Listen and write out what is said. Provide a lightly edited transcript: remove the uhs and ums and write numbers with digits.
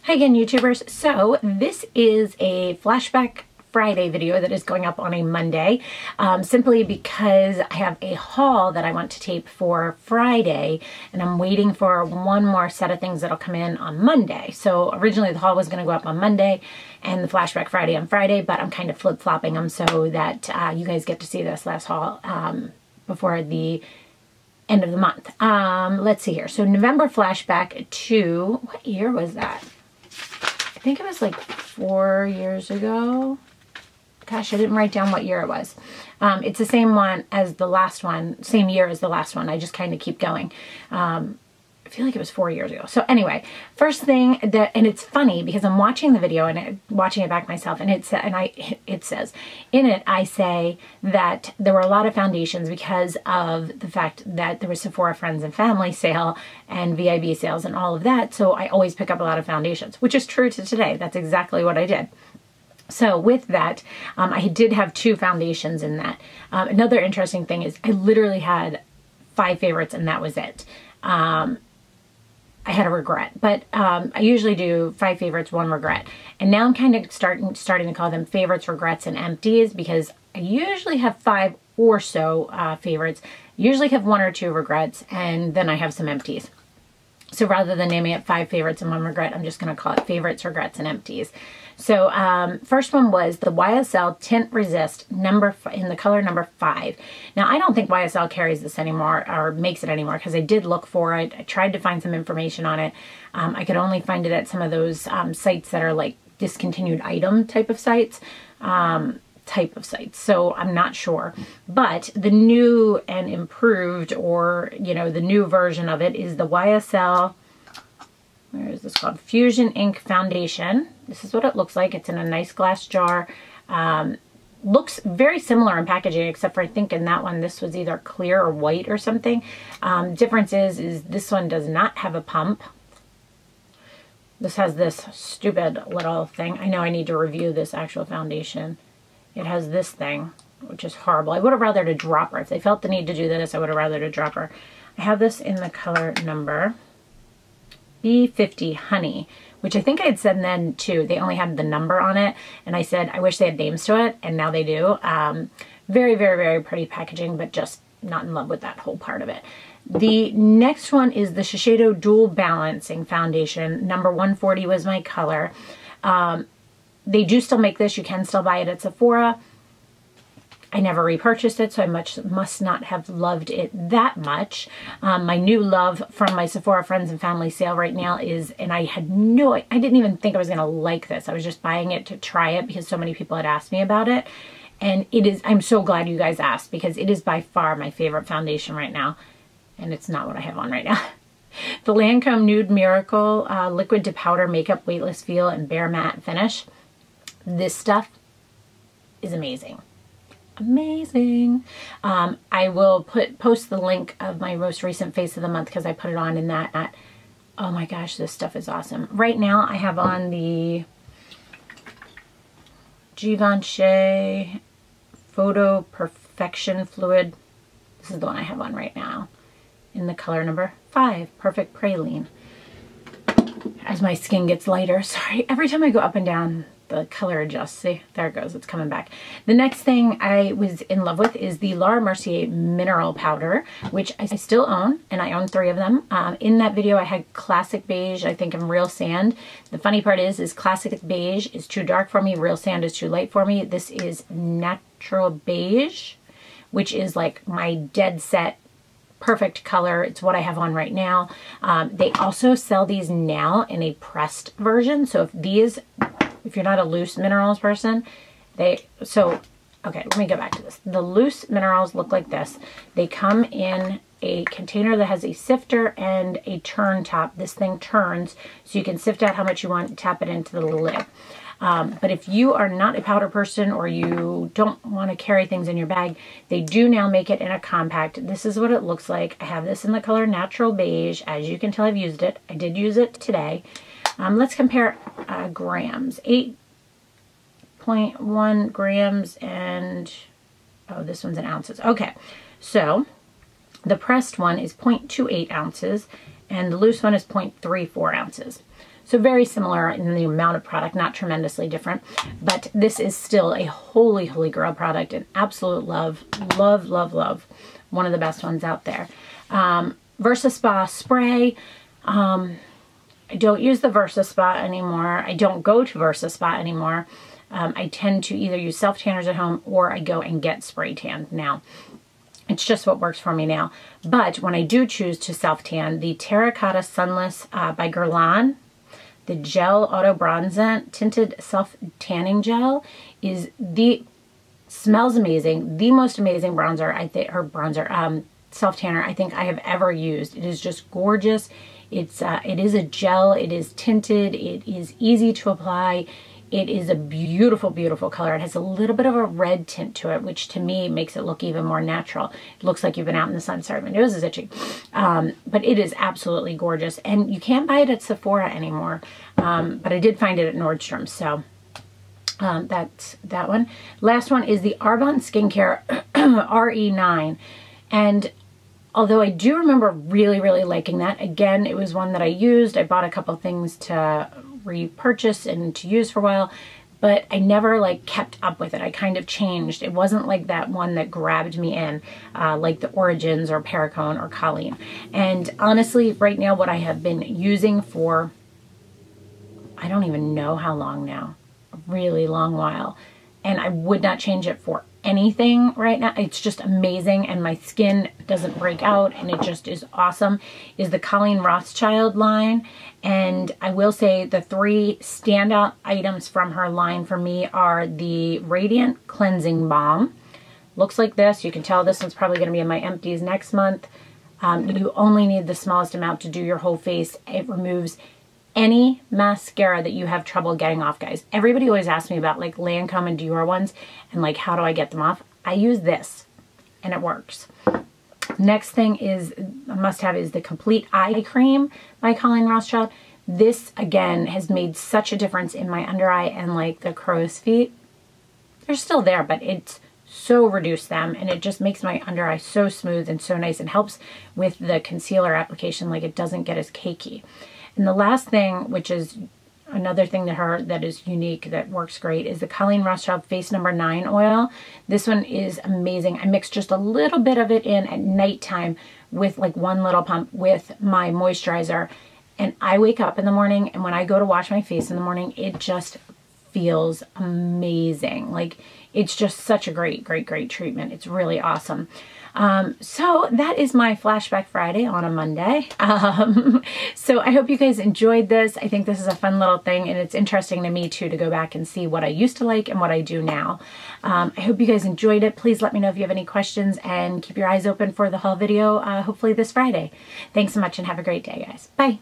Hi again, YouTubers. So this is a Flashback Friday video that is going up on a Monday, simply because I have a haul that I want to tape for Friday, and I'm waiting for one more set of things that'll come in on Monday. So originally the haul was going to go up on Monday and the Flashback Friday on Friday, but I'm kind of flip-flopping them so that you guys get to see this last haul before the end of the month. Let's see here. So November Flashback to, what year was that? I think it was like 4 years ago. Gosh, I didn't write down what year it was. It's the same one as the last one, same year as the last one. I just kind of keep going. I feel like it was 4 years ago. So anyway, first thing that, and it's funny because I'm watching the video and watching it back myself, and it says in it, I say that there were a lot of foundations because of the fact that there was Sephora Friends and Family sale and VIB sales and all of that. So I always pick up a lot of foundations, which is true to today. That's exactly what I did. So with that, I did have 2 foundations in that. Another interesting thing is I literally had 5 favorites and that was it. I had a regret, but I usually do 5 favorites, 1 regret. And now I'm kind of starting to call them favorites, regrets, and empties because I usually have 5 or so favorites. Usually have 1 or 2 regrets, and then I have some empties. So rather than naming it 5 favorites and 1 regret, I'm just going to call it favorites, regrets, and empties. So first one was the YSL Tint Resist in the color number 5. Now I don't think YSL carries this anymore or makes it anymore because I did look for it. I tried to find some information on it. I could only find it at some of those sites that are like discontinued item type of sites. So I'm not sure, but the new and improved, or you know, the new version of it is the YSL, where is this called? Fusion Ink Foundation. This is what it looks like. It's in a nice glass jar. Looks very similar in packaging, except for I think in that one this was either clear or white or something. Difference is this one does not have a pump. This has this stupid little thing. I know I need to review this actual foundation. It has this thing, which is horrible. I would have rathered a dropper. If they felt the need to do this, I would have rathered a dropper. I have this in the color number B50 Honey, which I think I had said then too. They only had the number on it, and I said I wish they had names to it, and now they do. Very, very, very pretty packaging, but just not in love with that whole part of it. The next one is the Shiseido Dual Balancing Foundation. Number 140 was my color. They do still make this. You can still buy it at Sephora. I never repurchased it, so I must not have loved it that much. My new love from my Sephora Friends and Family sale right now is, and I didn't even think I was going to like this. I was just buying it to try it because so many people had asked me about it. And it is, I'm so glad you guys asked because it is by far my favorite foundation right now. And it's not what I have on right now. The Lancome Nude Miracle Liquid to Powder Makeup Weightless Feel and Bare Matte Finish. This stuff is amazing. Amazing. I will post the link of my most recent face of the month because I put it on in that. Oh my gosh, this stuff is awesome. Right now I have on the Givenchy Photo Perfection Fluid. This is the one I have on right now in the color number 5, Perfect Praline. As my skin gets lighter, sorry, every time I go up and down, the color adjusts. See, there it goes. It's coming back. The next thing I was in love with is the Laura Mercier Mineral Powder, which I still own, and I own 3 of them. In that video, I had Classic Beige, I think, and Real Sand. The funny part is Classic Beige is too dark for me. Real Sand is too light for me. This is Natural Beige, which is like my dead set perfect color. It's what I have on right now. They also sell these now in a pressed version. So if you're not a loose minerals person, okay, let me go back to this. The loose minerals look like this. They come in a container that has a sifter and a turn top. This thing turns so you can sift out how much you want and tap it into the lid. But if you are not a powder person or you don't want to carry things in your bag, they do now make it in a compact. This is what it looks like. I have this in the color Natural Beige. As you can tell, I've used it. I did use it today. Let's compare grams. 8.1 grams and, oh, this one's in ounces. Okay, so the pressed one is 0.28 ounces and the loose one is 0.34 ounces. So very similar in the amount of product, not tremendously different, but this is still a holy, holy grail product, and absolute love, love, love, love. One of the best ones out there. Versa Spa spray. I don't use the Versa Spa anymore. I don't go to Versa Spa anymore. I tend to either use self-tanners at home or I go and get spray tanned now. It's just what works for me now. But when I do choose to self-tan, the Terracotta Sunless by Guerlain, the Gel Auto Bronzant Tinted Self-Tanning Gel smells amazing. The most amazing bronzer, self-tanner I think I have ever used. It is just gorgeous. It is a gel. It is tinted. It is easy to apply. It is a beautiful, beautiful color. It has a little bit of a red tint to it, which to me makes it look even more natural. It looks like you've been out in the sun. Sorry, my nose is itchy. But it is absolutely gorgeous. And you can't buy it at Sephora anymore. But I did find it at Nordstrom. So that's that one. Last one is the Arbonne Skincare RE9. And although I do remember really, really liking that, again, it was one that I used. I bought a couple things to repurchase and to use for a while, but I never like kept up with it. I kind of changed. It wasn't like that one that grabbed me in, like the Origins or Perricone or Colleen. And honestly, right now, what I have been using for, I don't even know how long now, a really long while, and I would not change it for anything right now. It's just amazing, and my skin doesn't break out, and it just is awesome, is the Colleen Rothschild line. And I will say the three standout items from her line for me are the Radiant Cleansing Balm. Looks like this. You can tell this one's probably going to be in my empties next month. You only need the smallest amount to do your whole face. It removes any mascara that you have trouble getting off, guys. Everybody always asks me about like Lancome and Dior ones and like how do I get them off. I use this and it works. Next thing is a must-have is the Complete Eye Cream by Colleen Rothschild. This again has made such a difference in my under eye and like the crow's feet. They're still there, but it's so reduced them, and it just makes my under eye so smooth and so nice, and helps with the concealer application. Like it doesn't get as cakey. And the last thing, which is another thing that is unique, that works great, is the Colleen Rothschild Face No. 9 oil. This one is amazing. I mix just a little bit of it in at nighttime with like one little pump with my moisturizer. And I wake up in the morning, and when I go to wash my face in the morning, it just feels amazing. Like it's just such a great, great, great treatment. It's really awesome. So that is my Flashback Friday on a Monday. So I hope you guys enjoyed this. I think this is a fun little thing, and it's interesting to me too to go back and see what I used to like and what I do now. I hope you guys enjoyed it. Please let me know if you have any questions, and keep your eyes open for the haul video, hopefully this Friday. Thanks so much, and have a great day, guys. Bye.